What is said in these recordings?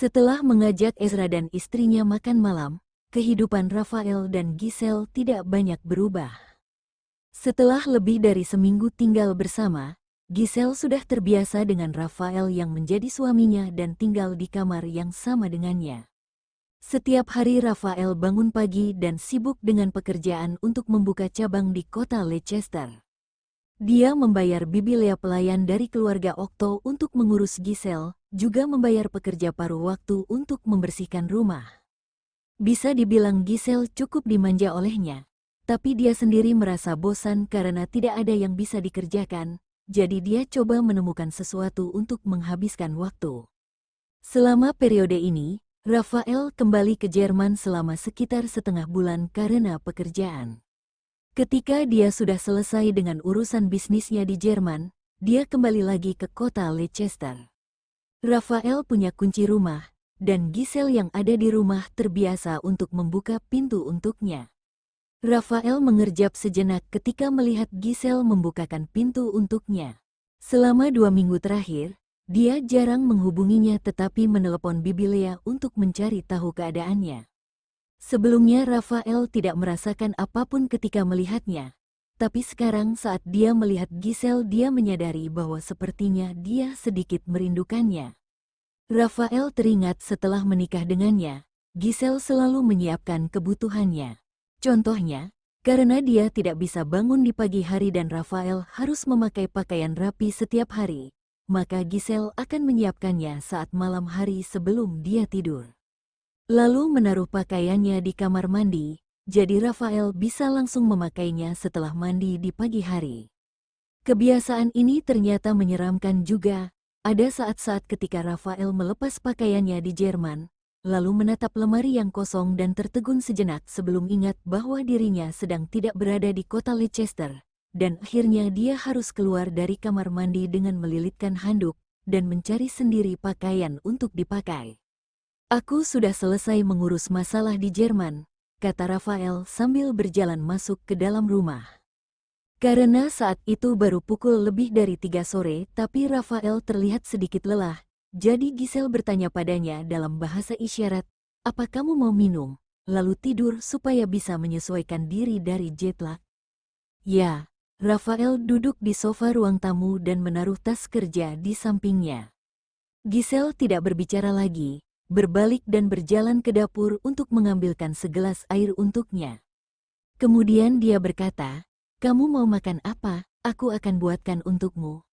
Setelah mengajak Ezra dan istrinya makan malam, kehidupan Rafael dan Giselle tidak banyak berubah. Setelah lebih dari seminggu tinggal bersama, Giselle sudah terbiasa dengan Rafael yang menjadi suaminya dan tinggal di kamar yang sama dengannya. Setiap hari Rafael bangun pagi dan sibuk dengan pekerjaan untuk membuka cabang di kota Leicester. Dia membayar Bibi Lea pelayan dari keluarga Okto untuk mengurus Giselle, juga membayar pekerja paruh waktu untuk membersihkan rumah. Bisa dibilang Giselle cukup dimanja olehnya, tapi dia sendiri merasa bosan karena tidak ada yang bisa dikerjakan, jadi dia coba menemukan sesuatu untuk menghabiskan waktu. Selama periode ini, Rafael kembali ke Jerman selama sekitar setengah bulan karena pekerjaan. Ketika dia sudah selesai dengan urusan bisnisnya di Jerman, dia kembali lagi ke kota Leicester. Rafael punya kunci rumah, dan Giselle yang ada di rumah terbiasa untuk membuka pintu untuknya. Rafael mengerjap sejenak ketika melihat Giselle membukakan pintu untuknya. Selama 2 minggu terakhir, dia jarang menghubunginya tetapi menelepon Bibi Lea untuk mencari tahu keadaannya. Sebelumnya Rafael tidak merasakan apapun ketika melihatnya, tapi sekarang saat dia melihat Giselle dia menyadari bahwa sepertinya dia sedikit merindukannya. Rafael teringat setelah menikah dengannya, Giselle selalu menyiapkan kebutuhannya. Contohnya, karena dia tidak bisa bangun di pagi hari dan Rafael harus memakai pakaian rapi setiap hari, maka Giselle akan menyiapkannya saat malam hari sebelum dia tidur. Lalu menaruh pakaiannya di kamar mandi, jadi Rafael bisa langsung memakainya setelah mandi di pagi hari. Kebiasaan ini ternyata menyeramkan juga. Ada saat-saat ketika Rafael melepas pakaiannya di Jerman, lalu menatap lemari yang kosong dan tertegun sejenak sebelum ingat bahwa dirinya sedang tidak berada di kota Leicester, dan akhirnya dia harus keluar dari kamar mandi dengan melilitkan handuk dan mencari sendiri pakaian untuk dipakai. "Aku sudah selesai mengurus masalah di Jerman," kata Rafael sambil berjalan masuk ke dalam rumah. Karena saat itu baru pukul lebih dari 3 sore tapi Rafael terlihat sedikit lelah, jadi Giselle bertanya padanya dalam bahasa isyarat, "Apa kamu mau minum, lalu tidur supaya bisa menyesuaikan diri dari jet lag?" "Ya." Rafael duduk di sofa ruang tamu dan menaruh tas kerja di sampingnya. Giselle tidak berbicara lagi, berbalik dan berjalan ke dapur untuk mengambilkan segelas air untuknya. Kemudian dia berkata, "Kamu mau makan apa? Aku akan buatkan untukmu."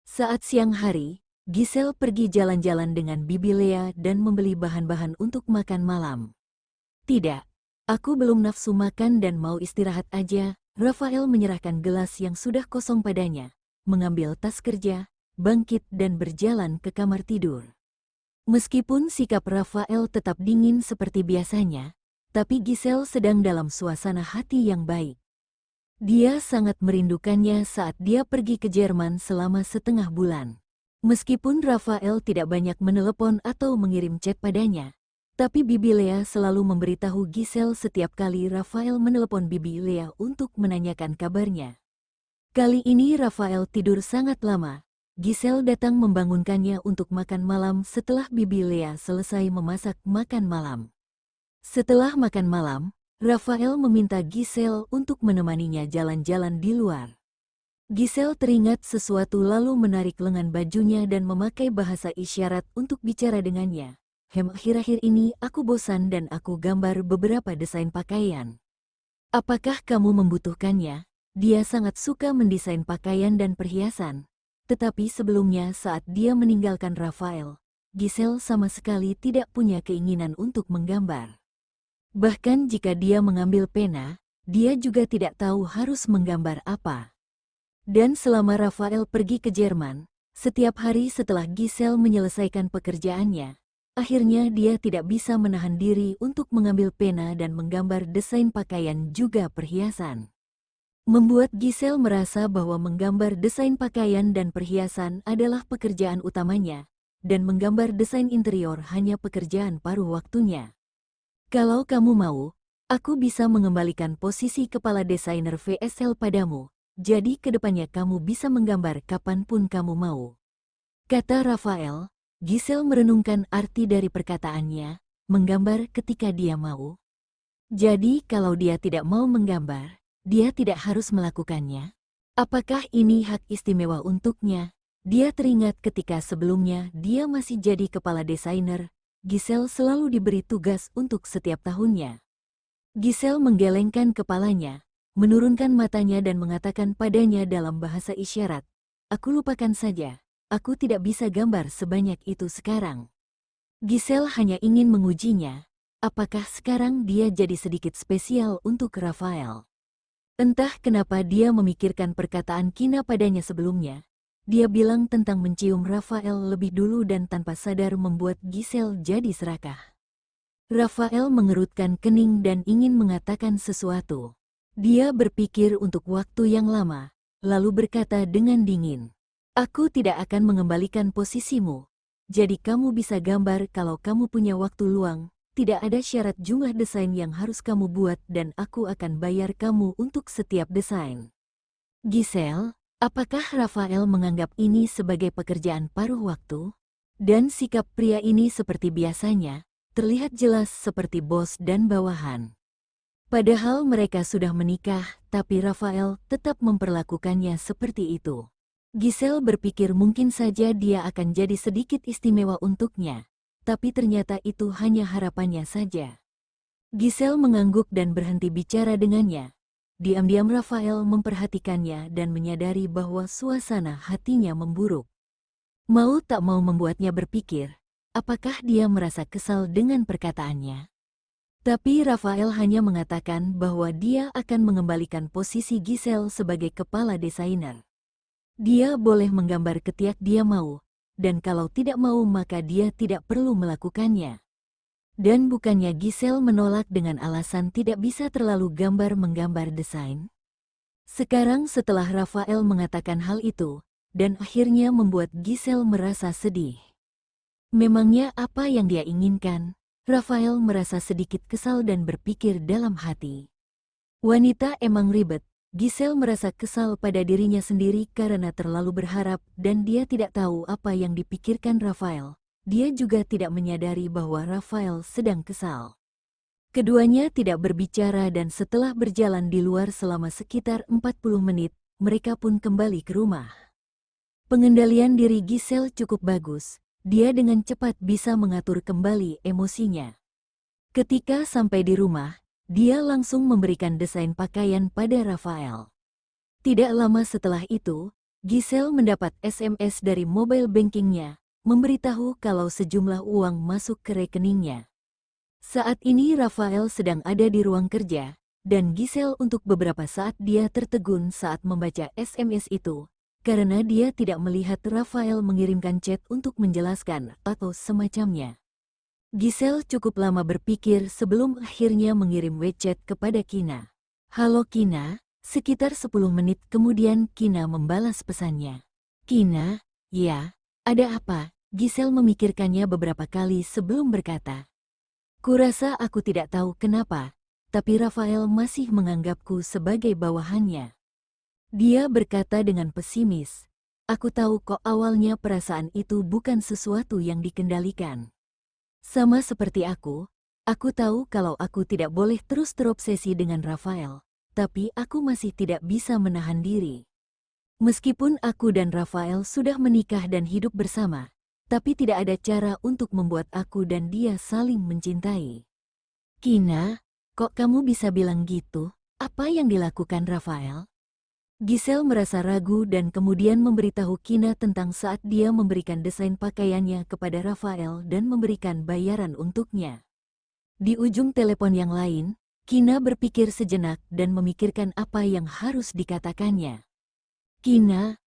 Saat siang hari, Giselle pergi jalan-jalan dengan Bibi Lea dan membeli bahan-bahan untuk makan malam. "Tidak, aku belum nafsu makan dan mau istirahat aja." Rafael menyerahkan gelas yang sudah kosong padanya, mengambil tas kerja, bangkit dan berjalan ke kamar tidur. Meskipun sikap Rafael tetap dingin seperti biasanya, tapi Giselle sedang dalam suasana hati yang baik. Dia sangat merindukannya saat dia pergi ke Jerman selama setengah bulan. Meskipun Rafael tidak banyak menelepon atau mengirim chat padanya, tapi Bibi Lea selalu memberitahu Giselle setiap kali Rafael menelepon Bibi Lea untuk menanyakan kabarnya. Kali ini Rafael tidur sangat lama. Giselle datang membangunkannya untuk makan malam setelah Bibi Lea selesai memasak makan malam. Setelah makan malam, Rafael meminta Giselle untuk menemaninya jalan-jalan di luar. Giselle teringat sesuatu lalu menarik lengan bajunya dan memakai bahasa isyarat untuk bicara dengannya. Akhir-akhir ini aku bosan dan aku gambar beberapa desain pakaian. Apakah kamu membutuhkannya? Dia sangat suka mendesain pakaian dan perhiasan. Tetapi sebelumnya saat dia meninggalkan Rafael, Giselle sama sekali tidak punya keinginan untuk menggambar. Bahkan jika dia mengambil pena, dia juga tidak tahu harus menggambar apa. Dan selama Rafael pergi ke Jerman, setiap hari setelah Giselle menyelesaikan pekerjaannya, akhirnya dia tidak bisa menahan diri untuk mengambil pena dan menggambar desain pakaian juga perhiasan. Membuat Giselle merasa bahwa menggambar desain pakaian dan perhiasan adalah pekerjaan utamanya, dan menggambar desain interior hanya pekerjaan paruh waktunya. "Kalau kamu mau, aku bisa mengembalikan posisi kepala desainer VSL padamu, jadi kedepannya kamu bisa menggambar kapanpun kamu mau," kata Rafael. Giselle merenungkan arti dari perkataannya, menggambar ketika dia mau. Jadi kalau dia tidak mau menggambar, dia tidak harus melakukannya. Apakah ini hak istimewa untuknya? Dia teringat ketika sebelumnya dia masih jadi kepala desainer, Giselle selalu diberi tugas untuk setiap tahunnya. Giselle menggelengkan kepalanya, menurunkan matanya dan mengatakan padanya dalam bahasa isyarat, "Aku lupakan saja, aku tidak bisa gambar sebanyak itu sekarang." Giselle hanya ingin mengujinya. Apakah sekarang dia jadi sedikit spesial untuk Raphael? Entah kenapa dia memikirkan perkataan Kina padanya sebelumnya. Dia bilang tentang mencium Raphael lebih dulu dan tanpa sadar membuat Giselle jadi serakah. Raphael mengerutkan kening dan ingin mengatakan sesuatu. Dia berpikir untuk waktu yang lama, lalu berkata dengan dingin, "Aku tidak akan mengembalikan posisimu. Jadi kamu bisa gambar kalau kamu punya waktu luang. Tidak ada syarat jumlah desain yang harus kamu buat dan aku akan bayar kamu untuk setiap desain." Giselle, apakah Raphael menganggap ini sebagai pekerjaan paruh waktu? Dan sikap pria ini seperti biasanya, terlihat jelas seperti bos dan bawahan. Padahal mereka sudah menikah, tapi Raphael tetap memperlakukannya seperti itu. Giselle berpikir mungkin saja dia akan jadi sedikit istimewa untuknya. Tapi ternyata itu hanya harapannya saja. Giselle mengangguk dan berhenti bicara dengannya. Diam-diam Raphael memperhatikannya dan menyadari bahwa suasana hatinya memburuk. Mau tak mau membuatnya berpikir, apakah dia merasa kesal dengan perkataannya? Tapi Raphael hanya mengatakan bahwa dia akan mengembalikan posisi Giselle sebagai kepala desainer. Dia boleh menggambar ketiak dia mau. Dan kalau tidak mau maka dia tidak perlu melakukannya. Dan bukannya Giselle menolak dengan alasan tidak bisa terlalu menggambar desain? Sekarang setelah Raphael mengatakan hal itu, dan akhirnya membuat Giselle merasa sedih. Memangnya apa yang dia inginkan? Raphael merasa sedikit kesal dan berpikir dalam hati. Wanita emang ribet. Giselle merasa kesal pada dirinya sendiri karena terlalu berharap dan dia tidak tahu apa yang dipikirkan Raphael. Dia juga tidak menyadari bahwa Raphael sedang kesal. Keduanya tidak berbicara dan setelah berjalan di luar selama sekitar 40 menit, mereka pun kembali ke rumah. Pengendalian diri Giselle cukup bagus. Dia dengan cepat bisa mengatur kembali emosinya. Ketika sampai di rumah, dia langsung memberikan desain pakaian pada Raphael. Tidak lama setelah itu, Giselle mendapat SMS dari mobile bankingnya, memberitahu kalau sejumlah uang masuk ke rekeningnya. Saat ini Raphael sedang ada di ruang kerja, dan Giselle untuk beberapa saat dia tertegun saat membaca SMS itu, karena dia tidak melihat Raphael mengirimkan chat untuk menjelaskan atau semacamnya. Giselle cukup lama berpikir sebelum akhirnya mengirim WeChat kepada Kina. "Halo Kina," sekitar 10 menit kemudian Kina membalas pesannya. "Kina, ya, ada apa?" Giselle memikirkannya beberapa kali sebelum berkata. "Kurasa aku tidak tahu kenapa, tapi Raphael masih menganggapku sebagai bawahannya." Dia berkata dengan pesimis. "Aku tahu kok awalnya perasaan itu bukan sesuatu yang dikendalikan. Sama seperti aku tahu kalau aku tidak boleh terus terobsesi dengan Raphael, tapi aku masih tidak bisa menahan diri. Meskipun aku dan Raphael sudah menikah dan hidup bersama, tapi tidak ada cara untuk membuat aku dan dia saling mencintai." "Kina, kok kamu bisa bilang gitu? Apa yang dilakukan Raphael?" Giselle merasa ragu dan kemudian memberitahu Kina tentang saat dia memberikan desain pakaiannya kepada Raphael dan memberikan bayaran untuknya. Di ujung telepon yang lain, Kina berpikir sejenak dan memikirkan apa yang harus dikatakannya. "Kina,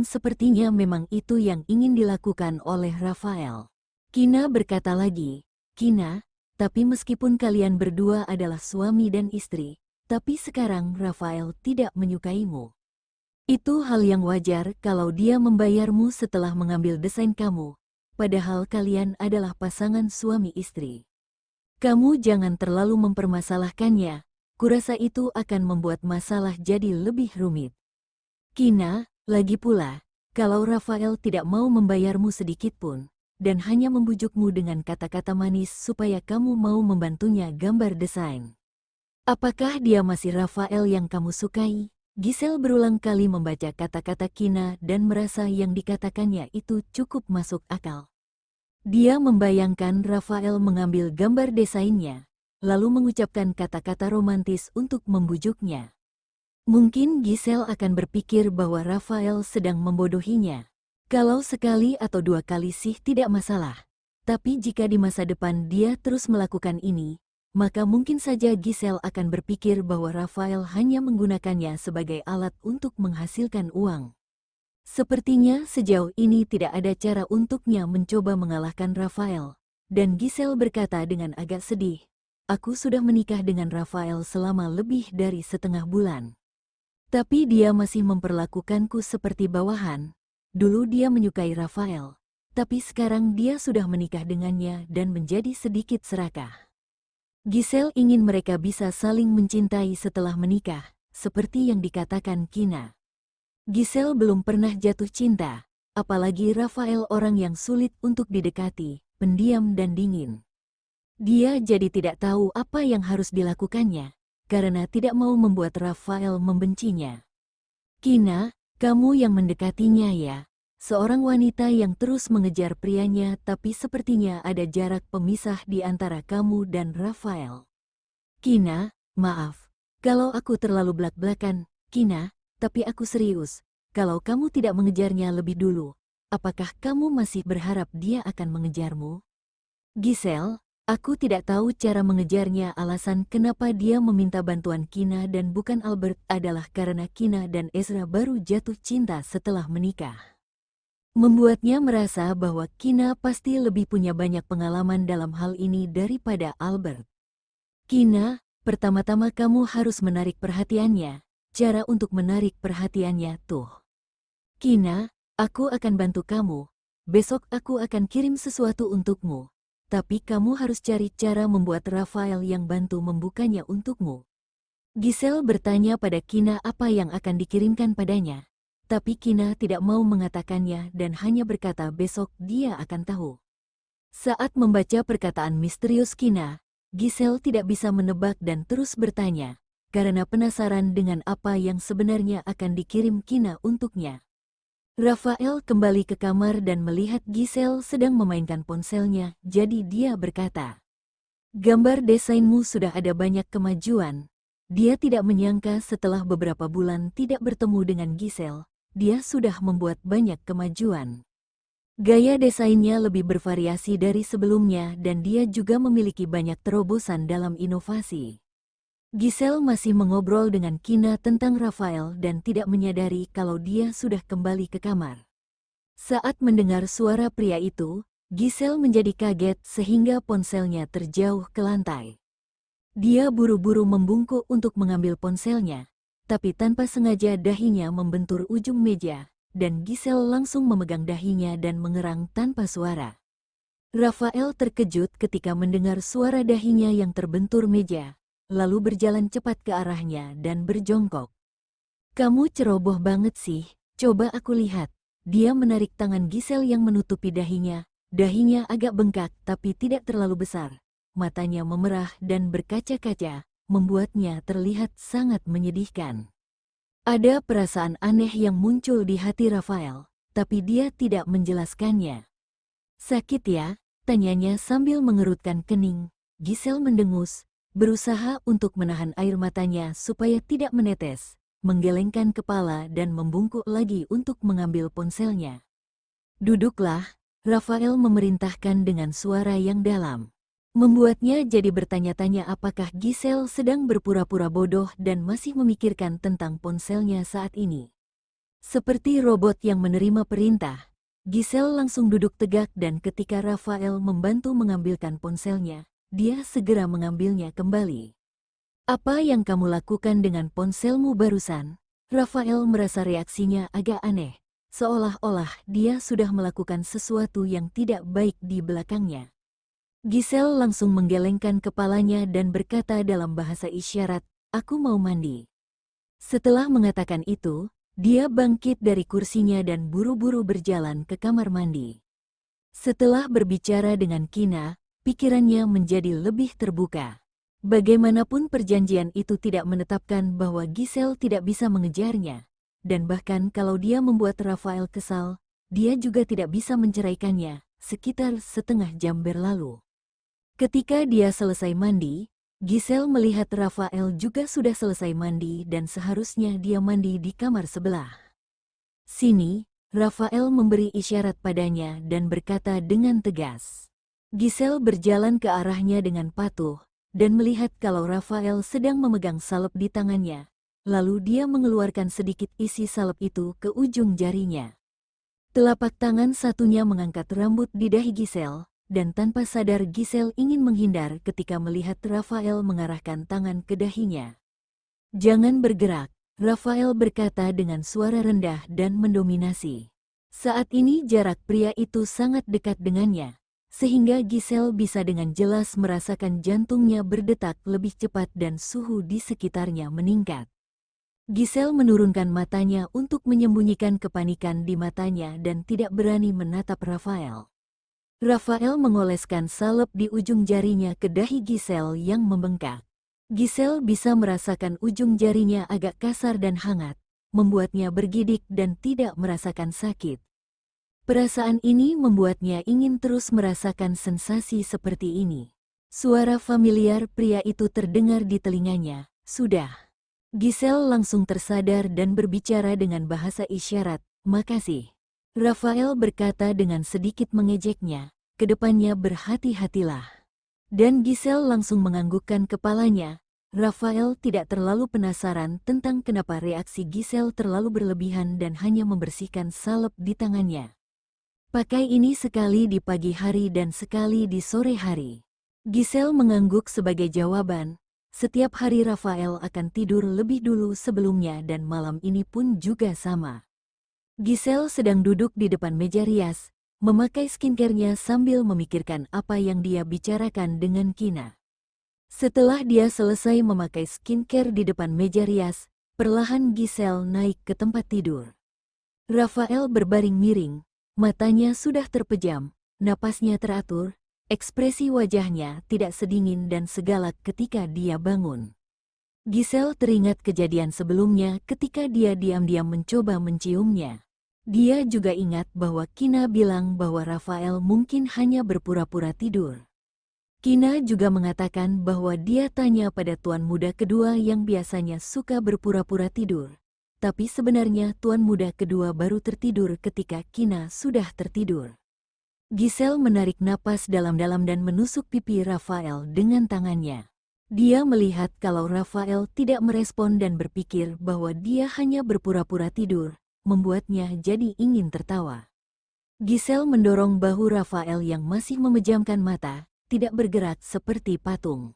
sepertinya memang itu yang ingin dilakukan oleh Raphael." Kina berkata lagi, "Kina, tapi meskipun kalian berdua adalah suami dan istri, tapi sekarang Raphael tidak menyukaimu. Itu hal yang wajar kalau dia membayarmu setelah mengambil desain kamu, padahal kalian adalah pasangan suami istri. Kamu jangan terlalu mempermasalahkannya, kurasa itu akan membuat masalah jadi lebih rumit. Kina, lagi pula, kalau Raphael tidak mau membayarmu sedikit pun, dan hanya membujukmu dengan kata-kata manis supaya kamu mau membantunya gambar desain. Apakah dia masih Rafael yang kamu sukai? Giselle berulang kali membaca kata-kata Kina dan merasa yang dikatakannya itu cukup masuk akal. Dia membayangkan Rafael mengambil gambar desainnya, lalu mengucapkan kata-kata romantis untuk membujuknya. Mungkin Giselle akan berpikir bahwa Rafael sedang membodohinya. Kalau sekali atau dua kali sih tidak masalah. Tapi jika di masa depan dia terus melakukan ini, maka mungkin saja Giselle akan berpikir bahwa Rafael hanya menggunakannya sebagai alat untuk menghasilkan uang. Sepertinya sejauh ini tidak ada cara untuknya mencoba mengalahkan Rafael. Dan Giselle berkata dengan agak sedih, "Aku sudah menikah dengan Rafael selama lebih dari setengah bulan. Tapi dia masih memperlakukanku seperti bawahan. Dulu dia menyukai Rafael, tapi sekarang dia sudah menikah dengannya dan menjadi sedikit serakah." Giselle ingin mereka bisa saling mencintai setelah menikah, seperti yang dikatakan Kina. Giselle belum pernah jatuh cinta, apalagi Rafael orang yang sulit untuk didekati, pendiam dan dingin. Dia jadi tidak tahu apa yang harus dilakukannya, karena tidak mau membuat Rafael membencinya. "Kina, kamu yang mendekatinya ya?" Seorang wanita yang terus mengejar prianya, tapi sepertinya ada jarak pemisah di antara kamu dan Rafael. "Kina, maaf. Kalau aku terlalu belak-belakan, Kina, tapi aku serius. Kalau kamu tidak mengejarnya lebih dulu, apakah kamu masih berharap dia akan mengejarmu?" "Giselle, aku tidak tahu cara mengejarnya." Alasan kenapa dia meminta bantuan Kina dan bukan Albert adalah karena Kina dan Ezra baru jatuh cinta setelah menikah. Membuatnya merasa bahwa Kina pasti lebih punya banyak pengalaman dalam hal ini daripada Albert. "Kina, pertama-tama kamu harus menarik perhatiannya. Cara untuk menarik perhatiannya tuh. Kina, aku akan bantu kamu. Besok aku akan kirim sesuatu untukmu. Tapi kamu harus cari cara membuat Rafael yang bantu membukanya untukmu." Giselle bertanya pada Kina apa yang akan dikirimkan padanya. Tapi Kina tidak mau mengatakannya dan hanya berkata besok dia akan tahu. Saat membaca perkataan misterius Kina, Giselle tidak bisa menebak dan terus bertanya, karena penasaran dengan apa yang sebenarnya akan dikirim Kina untuknya. Rafael kembali ke kamar dan melihat Giselle sedang memainkan ponselnya, jadi dia berkata, "Gambar desainmu sudah ada banyak kemajuan." Dia tidak menyangka setelah beberapa bulan tidak bertemu dengan Giselle, dia sudah membuat banyak kemajuan. Gaya desainnya lebih bervariasi dari sebelumnya dan dia juga memiliki banyak terobosan dalam inovasi. Giselle masih mengobrol dengan Kina tentang Rafael dan tidak menyadari kalau dia sudah kembali ke kamar. Saat mendengar suara pria itu, Giselle menjadi kaget sehingga ponselnya terjauh ke lantai. Dia buru-buru membungkuk untuk mengambil ponselnya, tapi tanpa sengaja dahinya membentur ujung meja, dan Giselle langsung memegang dahinya dan mengerang tanpa suara. Rafael terkejut ketika mendengar suara dahinya yang terbentur meja, lalu berjalan cepat ke arahnya dan berjongkok. "Kamu ceroboh banget sih, coba aku lihat." Dia menarik tangan Giselle yang menutupi dahinya agak bengkak tapi tidak terlalu besar. Matanya memerah dan berkaca-kaca, membuatnya terlihat sangat menyedihkan. Ada perasaan aneh yang muncul di hati Rafael, tapi dia tidak menjelaskannya. "Sakit ya?" tanyanya sambil mengerutkan kening. Giselle mendengus, berusaha untuk menahan air matanya supaya tidak menetes, menggelengkan kepala dan membungkuk lagi untuk mengambil ponselnya. "Duduklah," Rafael memerintahkan dengan suara yang dalam. Membuatnya jadi bertanya-tanya apakah Giselle sedang berpura-pura bodoh dan masih memikirkan tentang ponselnya saat ini. Seperti robot yang menerima perintah, Giselle langsung duduk tegak dan ketika Rafael membantu mengambilkan ponselnya, dia segera mengambilnya kembali. "Apa yang kamu lakukan dengan ponselmu barusan?" Rafael merasa reaksinya agak aneh, seolah-olah dia sudah melakukan sesuatu yang tidak baik di belakangnya. Giselle langsung menggelengkan kepalanya dan berkata dalam bahasa isyarat, "Aku mau mandi." Setelah mengatakan itu, dia bangkit dari kursinya dan buru-buru berjalan ke kamar mandi. Setelah berbicara dengan Kina, pikirannya menjadi lebih terbuka. Bagaimanapun perjanjian itu tidak menetapkan bahwa Giselle tidak bisa mengejarnya. Dan bahkan kalau dia membuat Rafael kesal, dia juga tidak bisa menceraikannya, sekitar setengah jam berlalu. Ketika dia selesai mandi, Giselle melihat Rafael juga sudah selesai mandi dan seharusnya dia mandi di kamar sebelah. Sini, Rafael memberi isyarat padanya dan berkata dengan tegas. Giselle berjalan ke arahnya dengan patuh, dan melihat kalau Rafael sedang memegang salep di tangannya. Lalu dia mengeluarkan sedikit isi salep itu ke ujung jarinya. Telapak tangan satunya mengangkat rambut di dahi Giselle, dan tanpa sadar Giselle ingin menghindar ketika melihat Rafael mengarahkan tangan ke dahinya. "Jangan bergerak," Rafael berkata dengan suara rendah dan mendominasi. Saat ini jarak pria itu sangat dekat dengannya, sehingga Giselle bisa dengan jelas merasakan jantungnya berdetak lebih cepat dan suhu di sekitarnya meningkat. Giselle menurunkan matanya untuk menyembunyikan kepanikan di matanya dan tidak berani menatap Rafael. Rafael mengoleskan salep di ujung jarinya ke dahi Giselle yang membengkak. Giselle bisa merasakan ujung jarinya agak kasar dan hangat, membuatnya bergidik dan tidak merasakan sakit. Perasaan ini membuatnya ingin terus merasakan sensasi seperti ini. Suara familiar pria itu terdengar di telinganya. "Sudah." Giselle langsung tersadar dan berbicara dengan bahasa isyarat, "Makasih." Rafael berkata dengan sedikit mengejeknya, "Kedepannya berhati-hatilah." Dan Giselle langsung menganggukkan kepalanya. Rafael tidak terlalu penasaran tentang kenapa reaksi Giselle terlalu berlebihan dan hanya membersihkan salep di tangannya. "Pakai ini sekali di pagi hari dan sekali di sore hari." Giselle mengangguk sebagai jawaban. Setiap hari Rafael akan tidur lebih dulu sebelumnya dan malam ini pun juga sama. Giselle sedang duduk di depan meja rias, memakai skincare-nya sambil memikirkan apa yang dia bicarakan dengan Kina. Setelah dia selesai memakai skincare di depan meja rias, perlahan Giselle naik ke tempat tidur. Rafael berbaring miring, matanya sudah terpejam, napasnya teratur. Ekspresi wajahnya tidak sedingin dan segalak ketika dia bangun. Giselle teringat kejadian sebelumnya ketika dia diam-diam mencoba menciumnya. Dia juga ingat bahwa Kina bilang bahwa Rafael mungkin hanya berpura-pura tidur. Kina juga mengatakan bahwa dia tanya pada tuan muda kedua yang biasanya suka berpura-pura tidur. Tapi sebenarnya tuan muda kedua baru tertidur ketika Kina sudah tertidur. Giselle menarik napas dalam-dalam dan menusuk pipi Rafael dengan tangannya. Dia melihat kalau Rafael tidak merespon dan berpikir bahwa dia hanya berpura-pura tidur, membuatnya jadi ingin tertawa. Giselle mendorong bahu Rafael yang masih memejamkan mata, tidak bergerak seperti patung.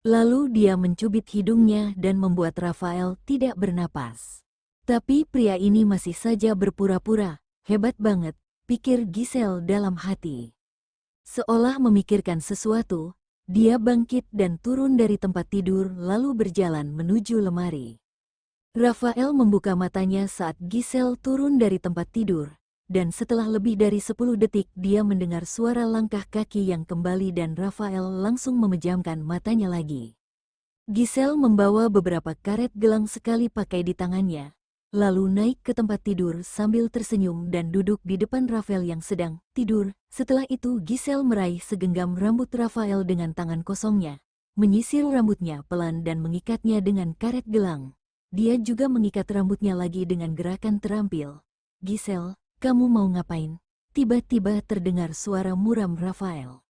Lalu dia mencubit hidungnya dan membuat Rafael tidak bernapas. Tapi pria ini masih saja berpura-pura, hebat banget, pikir Giselle dalam hati. Seolah memikirkan sesuatu, dia bangkit dan turun dari tempat tidur lalu berjalan menuju lemari. Rafael membuka matanya saat Giselle turun dari tempat tidur, dan setelah lebih dari 10 detik dia mendengar suara langkah kaki yang kembali dan Rafael langsung memejamkan matanya lagi. Giselle membawa beberapa karet gelang sekali pakai di tangannya, lalu naik ke tempat tidur sambil tersenyum dan duduk di depan Rafael yang sedang tidur. Setelah itu Giselle meraih segenggam rambut Rafael dengan tangan kosongnya, menyisir rambutnya pelan dan mengikatnya dengan karet gelang. Dia juga mengikat rambutnya lagi dengan gerakan terampil. "Giselle, kamu mau ngapain?" Tiba-tiba terdengar suara muram Rafael.